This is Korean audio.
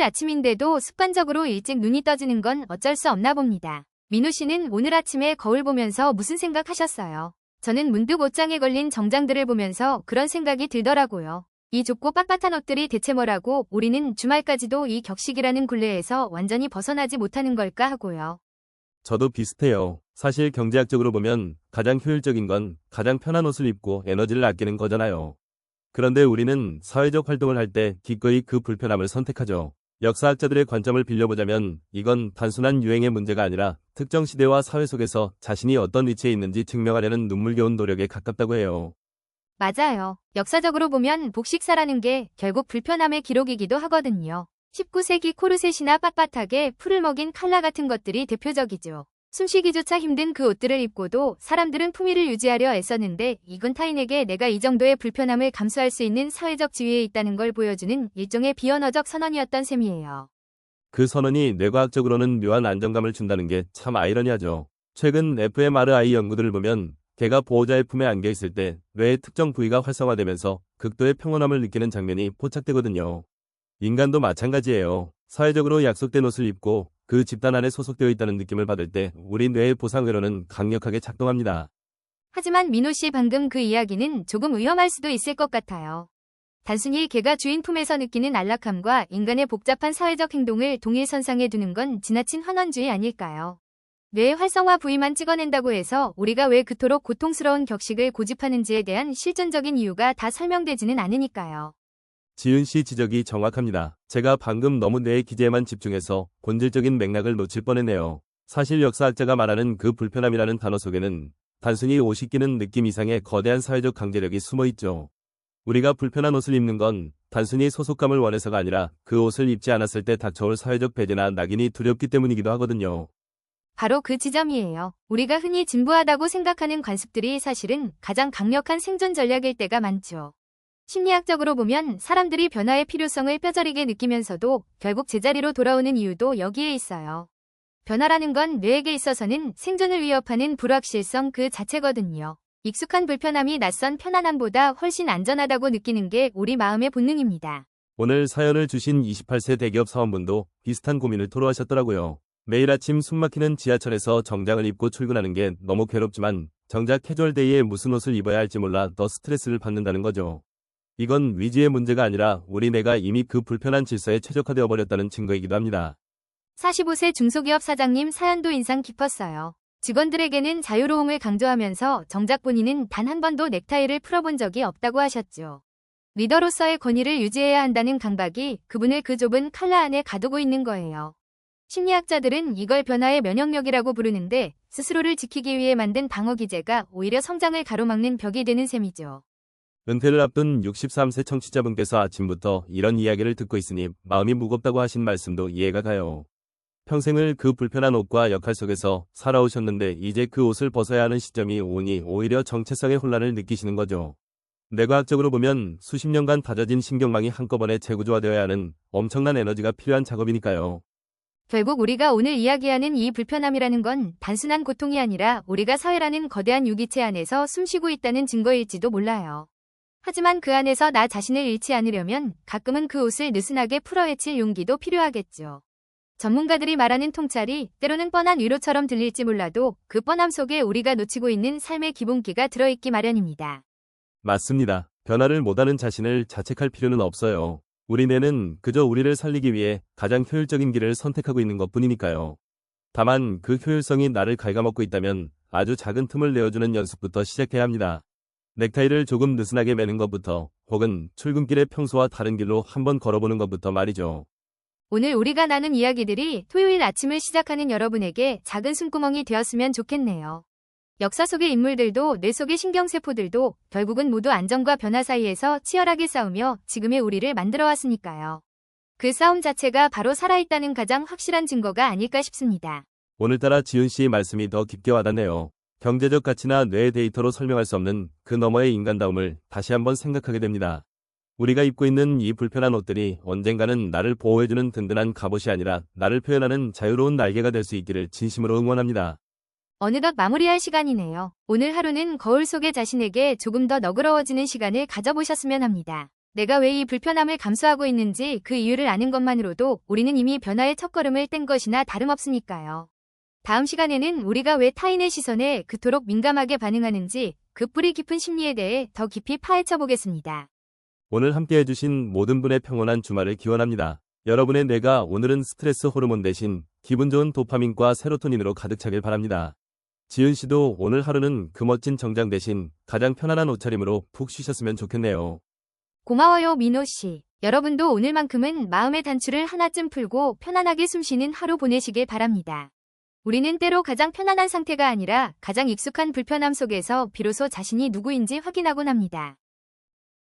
토요일 아침인데도 습관적으로 일찍 눈이 떠지는 건 어쩔 수 없나 봅니다. 민우 씨는 오늘 아침에 거울 보면서 무슨 생각하셨어요? 저는 문득 옷장에 걸린 정장들을 보면서 그런 생각이 들더라고요. 이 좁고 빳빳한 옷들이 대체 뭐라고 우리는 주말까지도 이 격식이라는 굴레에서 완전히 벗어나지 못하는 걸까 하고요. 저도 비슷해요. 사실 경제학적으로 보면 가장 효율적인 건 가장 편한 옷을 입고 에너지를 아끼는 거잖아요. 그런데 우리는 사회적 활동을 할 때 기꺼이 그 불편함을 선택하죠. 역사학자들의 관점을 빌려보자면 이건 단순한 유행의 문제가 아니라 특정 시대와 사회 속에서 자신이 어떤 위치에 있는지 증명하려는 눈물겨운 노력에 가깝다고 해요. 맞아요. 역사적으로 보면 복식사라는 게 결국 불편함의 기록이기도 하거든요. 19세기 코르셋이나 빳빳하게 풀을 먹인 칼라 같은 것들이 대표적이죠. 숨쉬기조차 힘든 그 옷들을 입고도 사람들은 품위를 유지하려 애썼는데 이건 타인에게 내가 이 정도의 불편함을 감수할 수 있는 사회적 지위에 있다는 걸 보여주는 일종의 비언어적 선언이었던 셈이에요. 그 선언이 뇌과학적으로는 묘한 안정감을 준다는 게 참 아이러니하죠. 최근 fMRI 연구들을 보면 개가 보호자의 품에 안겨 있을 때 뇌의 특정 부위가 활성화되면서 극도의 평온함을 느끼는 장면이 포착되거든요. 인간도 마찬가지예요. 사회적으로 약속된 옷을 입고 그 집단 안에 소속되어 있다는 느낌을 받을 때 우리 뇌의 보상회로는 강력하게 작동합니다. 하지만 민호 씨 방금 그 이야기는 조금 위험할 수도 있을 것 같아요. 단순히 개가 주인 품에서 느끼는 안락함과 인간의 복잡한 사회적 행동을 동일선상에 두는 건 지나친 환원주의 아닐까요? 뇌의 활성화 부위만 찍어낸다고 해서 우리가 왜 그토록 고통스러운 격식을 고집하는지에 대한 실존적인 이유가 다 설명되지는 않으니까요. 지은 씨 지적이 정확합니다. 제가 방금 너무 뇌의 기제에만 집중해서 본질적인 맥락을 놓칠 뻔했네요. 사실 역사학자가 말하는 그 불편함이라는 단어 속에는 단순히 옷이 끼는 느낌 이상의 거대한 사회적 강제력이 숨어 있죠. 우리가 불편한 옷을 입는 건 단순히 소속감을 원해서가 아니라 그 옷을 입지 않았을 때 닥쳐올 사회적 배제나 낙인이 두렵기 때문이기도 하거든요. 바로 그 지점이에요. 우리가 흔히 진부하다고 생각하는 관습들이 사실은 가장 강력한 생존 전략일 때가 많죠. 심리학적으로 보면 사람들이 변화의 필요성을 뼈저리게 느끼면서도 결국 제자리로 돌아오는 이유도 여기에 있어요. 변화라는 건 뇌에게 있어서는 생존을 위협하는 불확실성 그 자체거든요. 익숙한 불편함이 낯선 편안함보다 훨씬 안전하다고 느끼는 게 우리 마음의 본능입니다. 오늘 사연을 주신 28세 대기업 사원분도 비슷한 고민을 토로하셨더라고요. 매일 아침 숨막히는 지하철에서 정장을 입고 출근하는 게 너무 괴롭지만 정작 캐주얼데이에 무슨 옷을 입어야 할지 몰라 더 스트레스를 받는다는 거죠. 이건 위지의 문제가 아니라 우리 뇌가 이미 그 불편한 질서에 최적화되어 버렸다는 증거이기도 합니다. 45세 중소기업 사장님 사연도 인상 깊었어요. 직원들에게는 자유로움을 강조하면서 정작 본인은 단 한 번도 넥타이를 풀어본 적이 없다고 하셨죠. 리더로서의 권위를 유지해야 한다는 강박이 그분을 그 좁은 칼라 안에 가두고 있는 거예요. 심리학자들은 이걸 변화의 면역력이라고 부르는데 스스로를 지키기 위해 만든 방어 기제가 오히려 성장을 가로막는 벽이 되는 셈이죠. 은퇴를 앞둔 63세 청취자분께서 아침부터 이런 이야기를 듣고 있으니 마음이 무겁다고 하신 말씀도 이해가 가요. 평생을 그 불편한 옷과 역할 속에서 살아오셨는데 이제 그 옷을 벗어야 하는 시점이 오니 오히려 정체성의 혼란을 느끼시는 거죠. 뇌과학적으로 보면 수십 년간 다져진 신경망이 한꺼번에 재구조화되어야 하는 엄청난 에너지가 필요한 작업이니까요. 결국 우리가 오늘 이야기하는 이 불편함이라는 건 단순한 고통이 아니라 우리가 사회라는 거대한 유기체 안에서 숨쉬고 있다는 증거일지도 몰라요. 하지만 그 안에서 나 자신을 잃지 않으려면 가끔은 그 옷을 느슨하게 풀어헤칠 용기도 필요하겠죠. 전문가들이 말하는 통찰이 때로는 뻔한 위로처럼 들릴지 몰라도 그 뻔함 속에 우리가 놓치고 있는 삶의 기본기가 들어있기 마련입니다. 맞습니다. 변화를 못하는 자신을 자책할 필요는 없어요. 우리 뇌는 그저 우리를 살리기 위해 가장 효율적인 길을 선택하고 있는 것뿐이니까요. 다만 그 효율성이 나를 갉아먹고 있다면 아주 작은 틈을 내어주는 연습부터 시작해야 합니다. 넥타이를 조금 느슨하게 매는 것부터 혹은 출근길에 평소와 다른 길로 한번 걸어보는 것부터 말이죠. 오늘 우리가 나눈 이야기들이 토요일 아침을 시작하는 여러분에게 작은 숨구멍이 되었으면 좋겠네요. 역사 속의 인물들도 뇌 속의 신경세포들도 결국은 모두 안정과 변화 사이에서 치열하게 싸우며 지금의 우리를 만들어왔으니까요. 그 싸움 자체가 바로 살아있다는 가장 확실한 증거가 아닐까 싶습니다. 오늘따라 지은 씨의 말씀이 더 깊게 와닿네요. 경제적 가치나 뇌의 데이터로 설명할 수 없는 그 너머의 인간다움을 다시 한번 생각하게 됩니다. 우리가 입고 있는 이 불편한 옷들이 언젠가는 나를 보호해주는 든든한 갑옷이 아니라 나를 표현하는 자유로운 날개가 될 수 있기를 진심으로 응원합니다. 어느덧 마무리할 시간이네요. 오늘 하루는 거울 속의 자신에게 조금 더 너그러워지는 시간을 가져보셨으면 합니다. 내가 왜 이 불편함을 감수하고 있는지 그 이유를 아는 것만으로도 우리는 이미 변화의 첫걸음을 뗀 것이나 다름없으니까요. 다음 시간에는 우리가 왜 타인의 시선에 그토록 민감하게 반응하는지 그 뿌리 깊은 심리에 대해 더 깊이 파헤쳐 보겠습니다. 오늘 함께 해주신 모든 분의 평온한 주말을 기원합니다. 여러분의 뇌가 오늘은 스트레스 호르몬 대신 기분 좋은 도파민과 세로토닌으로 가득 차길 바랍니다. 지은 씨도 오늘 하루는 그 멋진 정장 대신 가장 편안한 옷차림으로 푹 쉬셨으면 좋겠네요. 고마워요, 민호 씨. 여러분도 오늘만큼은 마음의 단추를 하나쯤 풀고 편안하게 숨쉬는 하루 보내시길 바랍니다. 우리는 때로 가장 편안한 상태가 아니라 가장 익숙한 불편함 속에서 비로소 자신이 누구인지 확인하곤 합니다.